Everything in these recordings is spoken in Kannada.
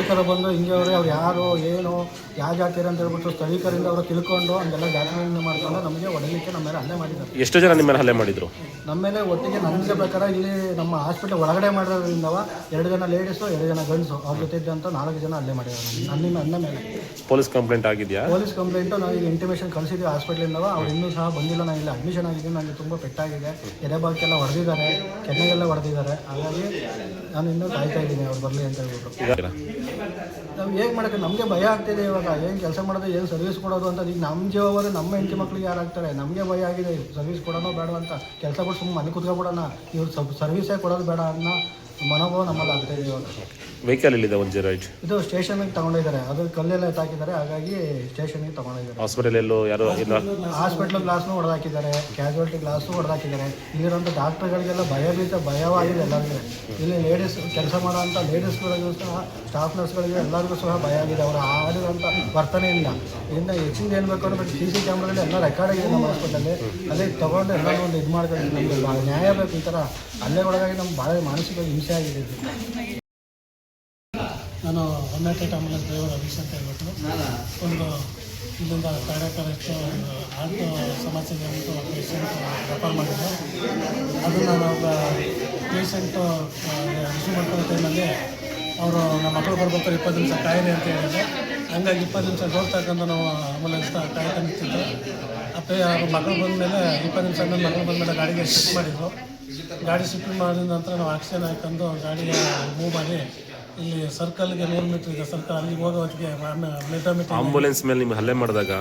ಸ್ಥಳೀಕರು ಬಂದು ಹಿಂಗೆ ಅವ್ರು ಯಾರು ಏನು ಯಾವ ಜಾತಿಯರು ಅಂತ ಹೇಳ್ಬಿಟ್ಟು ಸ್ಥಳೀಕರಿಂದ ಅವರು ತಿಳ್ಕೊಂಡು ಹಂಗೆಲ್ಲ ಜಾತಿಯಿಂದ ಮಾಡ್ಕೊಂಡು ನಮಗೆ ಹೊಡೆಯಲಿಕ್ಕೆ ನಮ್ಮ ಮೇಲೆ ಹಲ್ಲೆ ಮಾಡಿದ್ದಾರೆ. ಎಷ್ಟು ಜನ ನಿಮ್ಮ ಮೇಲೆ ಹಲ್ಲೆ ಮಾಡಿದ್ರು? ನಮ್ಮ ಮೇಲೆ ಒಟ್ಟಿಗೆ ನನಗೆ ಪ್ರಕಾರ ಇಲ್ಲಿ ನಮ್ಮ ಹಾಸ್ಪಿಟಲ್ ಒಳಗಡೆ ಮಾಡೋದ್ರಿಂದ 2 ಜನ ಲೇಡೀಸು 2 ಜನ ಗಂಡಸು ಅವ್ರ ಜೊತೆ ಇದ್ದಂಥ 4 ಜನ ಹಲ್ಲೆ ಮಾಡಿದ್ದಾರೆ ನನ್ನ ಮೇಲೆ. ಪೊಲೀಸ್ ಕಂಪ್ಲೇಂಟ್ ಆಗಿದೆಯಾ? ಪೊಲೀಸ್ ಕಂಪ್ಲೇಂಟು ನಾವು ಈಗ ಇಂಟಿಮೇಷನ್ ಕಳಿಸಿದ್ವಿ ಹಾಸ್ಪಿಟ್ಲಿಂದ. ಅವ್ರು ಇನ್ನೂ ಸಹ ಬಂದಿಲ್ಲ. ನಾನು ಇಲ್ಲಿ ಅಡ್ಮಿಷನ್ ಆಗಿದ್ದೀನಿ. ನನಗೆ ತುಂಬ ಪೆಟ್ಟಾಗಿದೆ. ಎದೆಭಾಗಕ್ಕೆಲ್ಲ ಹೊಡೆದಿದ್ದಾರೆ, ಕೆನ್ನೆಗೆಲ್ಲ ಹೊಡೆದಿದ್ದಾರೆ. ಹಾಗಾಗಿ ನಾನು ಇನ್ನೂ ಕಾಯ್ತಾ ಇದ್ದೀನಿ ಅವ್ರು ಬರಲಿ ಅಂತ ಹೇಳ್ಬಿಟ್ಟು. ನಾವು ಹೇಗೆ ಮಾಡೋಕ್ಕೆ ನಮಗೆ ಭಯ ಆಗ್ತಿದೆ ಇವಾಗ. ಏನು ಕೆಲಸ ಮಾಡೋದು, ಏನು ಸರ್ವಿಸ್ ಕೊಡೋದು ಅಂತ. ಈಗ ನಮ್ಮ ಜೀವವಾದ್ರೆ ನಮ್ಮ ಹೆಂಡತಿ ಮಕ್ಳಿಗೆ ಯಾರು ಆಗ್ತಾರೆ? ನಮಗೆ ಭಯ ಆಗಿದೆ. ಸರ್ವಿಸ್ ಕೊಡೋಣ ಬೇಡ ಅಂತ. ಕೆಲಸ ಕೊಟ್ಟು ಸುಮ್ಮನೆ ಮನೆ ಕೂತ್ಕೊಬಿಡೋಣ, ಇವ್ರು ಸರ್ವಿಸೇ ಕೊಡೋದು ಬೇಡ ಅನ್ನೋ ಮನೋಭಾವ ನಮ್ಮಲ್ಲಿ ಆಗ್ತಾಯಿದೆ ಇವಾಗ. ವೆಹಿಕಲ್ ಎಲ್ಲಿದೆ? 108 ಇದು ಸ್ಟೇಷನ್ಗೆ ತಗೊಂಡಿದ್ದಾರೆ. ಅದು ಕಲ್ಲೆಲ್ಲ ಎತ್ತಾಕಿದ್ದಾರೆ. ಹಾಗಾಗಿ ಸ್ಟೇಷನ್ಗೆ ತಗೊಂಡಿದ್ದಾರೆ. ಹಾಸ್ಪಿಟಲ್ ಎಲ್ಲೋ ಯಾರೋ ಹಾಸ್ಪಿಟ್ಲ್ ಗ್ಲಾಸ್ನು ಹೊಡೆದಾಕಿದ್ದಾರೆ, ಕ್ಯಾಶುಯಾಲಿಟಿ ಗ್ಲಾಸು ಹೊಡೆದಾಕಿದ್ದಾರೆ. ಇಲ್ಲಿರೋಂಥ ಡಾಕ್ಟರ್ಗಳಿಗೆಲ್ಲ ಭಯವಾಗಿದೆ ಎಲ್ಲರಿಗೂ. ಇಲ್ಲಿ ಲೇಡೀಸ್ ಕೆಲಸ ಮಾಡೋಂಥ ಲೇಡೀಸ್ಗಳಿಗೂ ಸಹ, ಸ್ಟಾಫ್ ನರ್ಸ್ಗಳಿಗೆ ಎಲ್ಲರಿಗೂ ಸಹ ಭಯ ಆಗಿದೆ. ಅವರು ಆಡಿರೋಂಥ ವರ್ತನೆಯಿಂದ. ಇನ್ನು ಹೆಚ್ಚಿಂದ ಏನು ಬೇಕು ಅಂದ್ರೆ CC ಕ್ಯಾಮ್ರಾದಲ್ಲಿ ಎಲ್ಲ ರೆಕಾರ್ಡ್ ಆಗಿದೆ ನಮ್ಮ ಹಾಸ್ಪಿಟಲ್ಲಿ. ಅದೇ ತೊಗೊಂಡು ಎಲ್ಲರೂ ಒಂದು ಇದು ಮಾಡ್ಕೊಂಡು ನಮಗೆ ನ್ಯಾಯ ಬೇಕು. ಈ ಥರ ಹಲ್ಲೆಗೊಳಗಾಗಿ ನಮ್ಗೆ ಭಾಳ ಮಾನಸಿಕ ಹಿಂಸೆ ಆಗಿದೆ. ನಾನು 108 ಆಂಬುಲೆನ್ಸ್ ಡ್ರೈವರ್ ಅಭಿಷೇಕ್ ಅಂತ ಹೇಳ್ಬಿಟ್ಟು ಒಂದು ಇಲ್ಲಿಂದ ಕಾರ್ಯಕರ್ತ ಆಟೋ ಸಮಸ್ಯೆಗೆ ಅಂದ್ಬಿಟ್ಟು ಪೇಷಂಟ್ ರೆಫರ್ ಮಾಡಿದ್ದೆ. ಅದನ್ನು ನಾವು ಪೇಷಂಟು ರಿಸೀವ್ ಮಾಡ್ಕೊಳ್ಳೋ ಟೈಮಲ್ಲಿ ಅವರು ನಮ್ಮ ಮಕ್ಕಳು ಬರ್ಬೇಕಾದ್ರೆ 20 ನಿಮಿಷ ಕಾಯಿರಿ ಅಂತ ಹೇಳಿದ್ರು. ಹಂಗಾಗಿ 20 ನಿಮಿಷ ಡೋರ್ ತಗೊಂಡು ನಾವು ಆಂಬುಲೆನ್ಸ್ ಕಾಯ್ತಾ ನಿಂತಿದ್ದು. ಮಕ್ಕಳು ಬಂದಮೇಲೆ 20 ನಿಮಿಷ ಆದಮೇಲೆ ಮಕ್ಕಳು ಬಂದಮೇಲೆ ಗಾಡಿಗೆ ಶಿಫ್ಟ್ ಮಾಡಿದ್ರು. ಗಾಡಿ ಶಿಫ್ಟ್ ಮಾಡಿದ ನಂತರ ನಾವು ಆಕ್ಸಿಜನ್ ಹಾಕೊಂಡು ಗಾಡಿಗೆ ಮೂವ್ ಮಾಡಿ ಇಲ್ಲಿ ಸರ್ಕಲ್ಗೆ 100 ಮೀಟ್ರ್ ಇದೆ ಸರ್ಕಲ್, ಅಲ್ಲಿಗೆ ಹೋಗೋ ಹೊತ್ತಿಗೆ ಆಂಬುಲೆನ್ಸ್ ಮೇಲೆ ನಿಮ್ಗೆ ಹಲ್ಲೆ ಮಾಡಿದಾಗ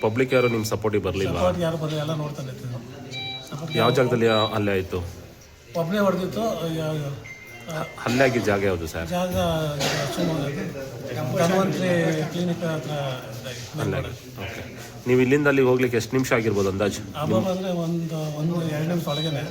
ಪಬ್ಲಿಕ್ ಯಾರು ನಿಮ್ಮ ಸಪೋರ್ಟಿಗೆ ಬರಲಿಲ್ಲ? ಸಪೋರ್ಟ್ ಯಾರು ಬರಲಿಲ್ಲ, ಎಲ್ಲ ನೋಡ್ತಾನೆ ಇರ್ತಿದ್ರು. ಯಾವ ಜಾಗದಲ್ಲಿ ಹಲ್ಲೆ ಆಯಿತು? ಒಬ್ಬನೇ ಹೊಡೆದಿತ್ತು. ಹಲ್ಲೆ ಆಗಿದ್ದ ಜಾಗ ಯಾವುದು ಸರ್? ಜಾಗ ಧನ್ವಂತರಿ ಕ್ಲಿನಿಕ್ ಹತ್ರ ಹಲ್ಲೆ. ಓಕೆ, ನೀವು ಇಲ್ಲಿಂದ ಅಲ್ಲಿಗೆ ಹೋಗ್ಲಿಕ್ಕೆ ಎಷ್ಟು ನಿಮಿಷ ಆಗಿರ್ಬೋದು ಅಂದಾಜು? ಅಬ್ಬಬ್ಬ ಅಂದರೆ 1-2 ನಿಮಿಷ ಒಳಗೇನೆ.